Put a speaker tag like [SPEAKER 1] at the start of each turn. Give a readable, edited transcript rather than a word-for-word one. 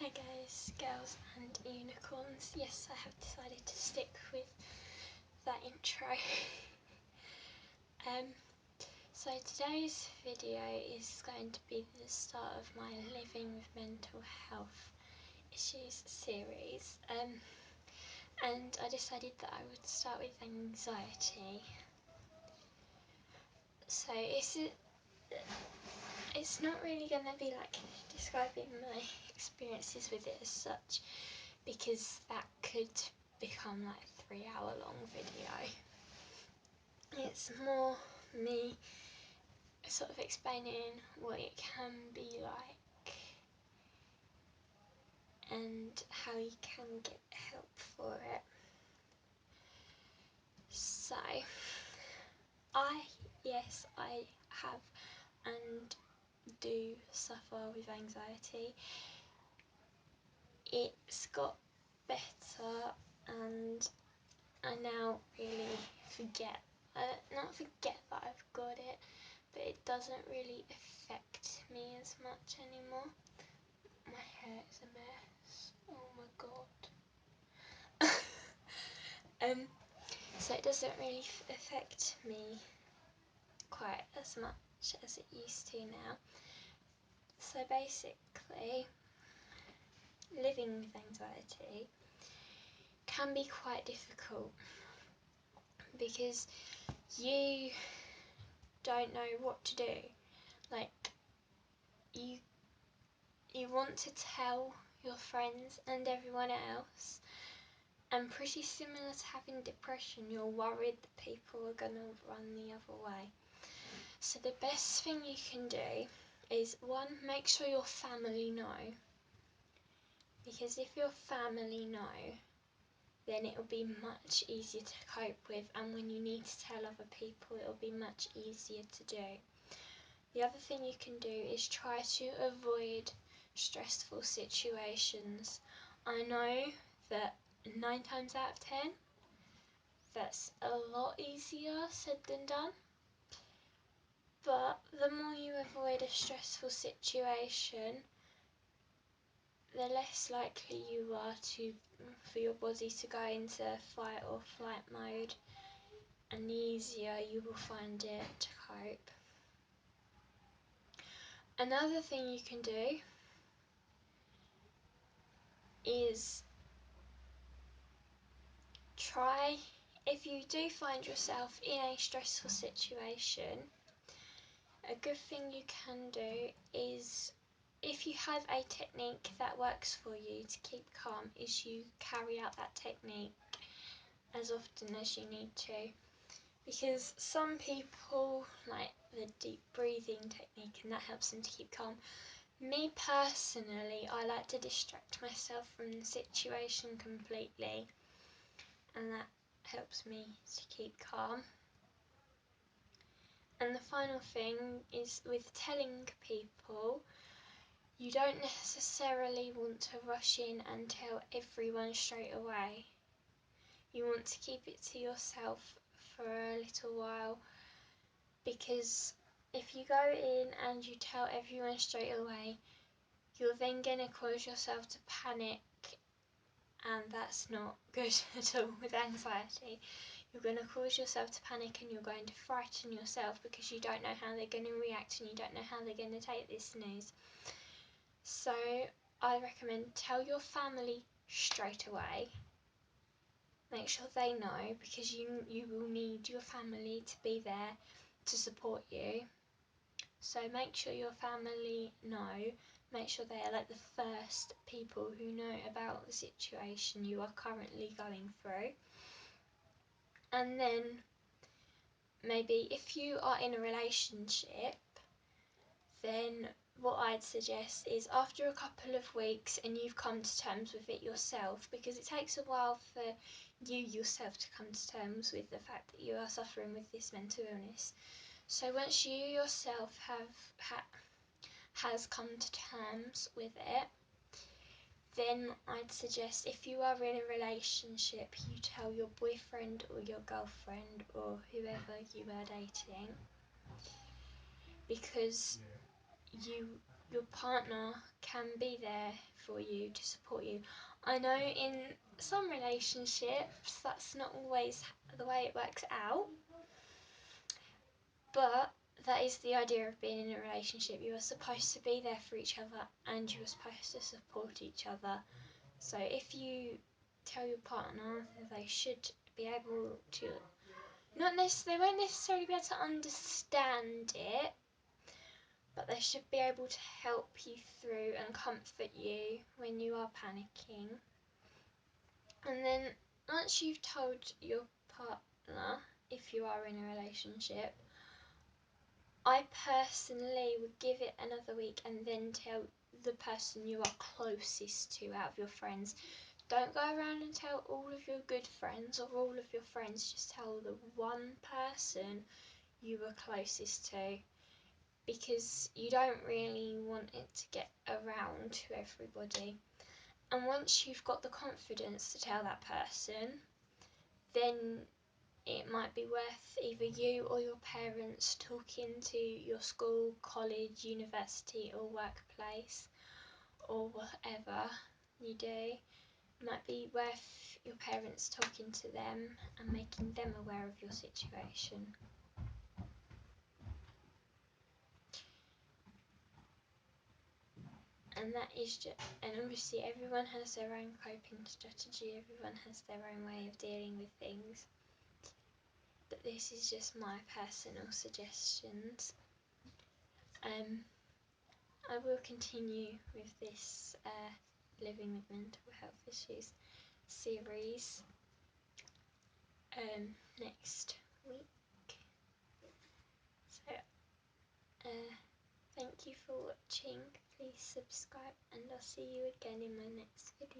[SPEAKER 1] Hi guys, girls and unicorns. Yes, I have decided to stick with that intro. So today's video is going to be the start of my Living with Mental Health Issues series. And I decided that I would start with anxiety. So it's not really going to be like describing my experiences with it as such, because that could become like a 3-hour long video. It's more me sort of explaining what it can be like and how you can get help for it. So, I have and do suffer with anxiety. It's got better and I now really not forget that I've got it, but it doesn't really affect me as much anymore. My hair is a mess, oh my god. So it doesn't really affect me quite as much as it used to now. So basically, living with anxiety can be quite difficult because you don't know what to do. Like, you want to tell your friends and everyone else, and pretty similar to having depression, you're worried that people are going to run the other way. So the best thing you can do is, one, make sure your family know, because if your family know, then it'll be much easier to cope with, and when you need to tell other people, it'll be much easier to do. The other thing you can do is try to avoid stressful situations. I know that 9 times out of 10, that's a lot easier said than done. But the more you avoid a stressful situation, the less likely you are for your body to go into fight or flight mode, and the easier you will find it to cope. Another thing you can do is try, if you do find yourself in a stressful situation, a good thing you can do is, if you have a technique that works for you to keep calm, is you carry out that technique as often as you need to. Because some people like the deep breathing technique and that helps them to keep calm. Me personally, I like to distract myself from the situation completely, and that helps me to keep calm. And the final thing is, with telling people, you don't necessarily want to rush in and tell everyone straight away. You want to keep it to yourself for a little while, because if you go in and you tell everyone straight away, you're then going to cause yourself to panic, and that's not good at all with anxiety. You're going to cause yourself to panic and you're going to frighten yourself because you don't know how they're going to react and you don't know how they're going to take this news. So I recommend tell your family straight away. Make sure they know, because you will need your family to be there to support you. So make sure your family know. Make sure they are like the first people who know about the situation you are currently going through. And then maybe if you are in a relationship, then what I'd suggest is, after a couple of weeks and you've come to terms with it yourself, because it takes a while for you yourself to come to terms with the fact that you are suffering with this mental illness. So once you yourself has come to terms with it, then I'd suggest, if you are in a relationship, you tell your boyfriend or your girlfriend or whoever you are dating, because your partner can be there for you to support you. I know in some relationships that's not always the way it works out, but that is the idea of being in a relationship. You are supposed to be there for each other and you are supposed to support each other. So if you tell your partner that they should be able to, they won't necessarily be able to understand it, but they should be able to help you through and comfort you when you are panicking. And then once you've told your partner, if you are in a relationship, I personally would give it another week and then tell the person you are closest to out of your friends. Don't go around and tell all of your good friends or all of your friends, just tell the one person you were closest to, because you don't really want it to get around to everybody. And once you've got the confidence to tell that person, then it might be worth either you or your parents talking to your school, college, university or workplace or whatever you do. It might be worth your parents talking to them and making them aware of your situation. And that is just, and obviously everyone has their own coping strategy, everyone has their own way of dealing with things. But this is just my personal suggestions. I will continue with this Living with Mental Health Issues series next week. So thank you for watching. Please subscribe and I'll see you again in my next video.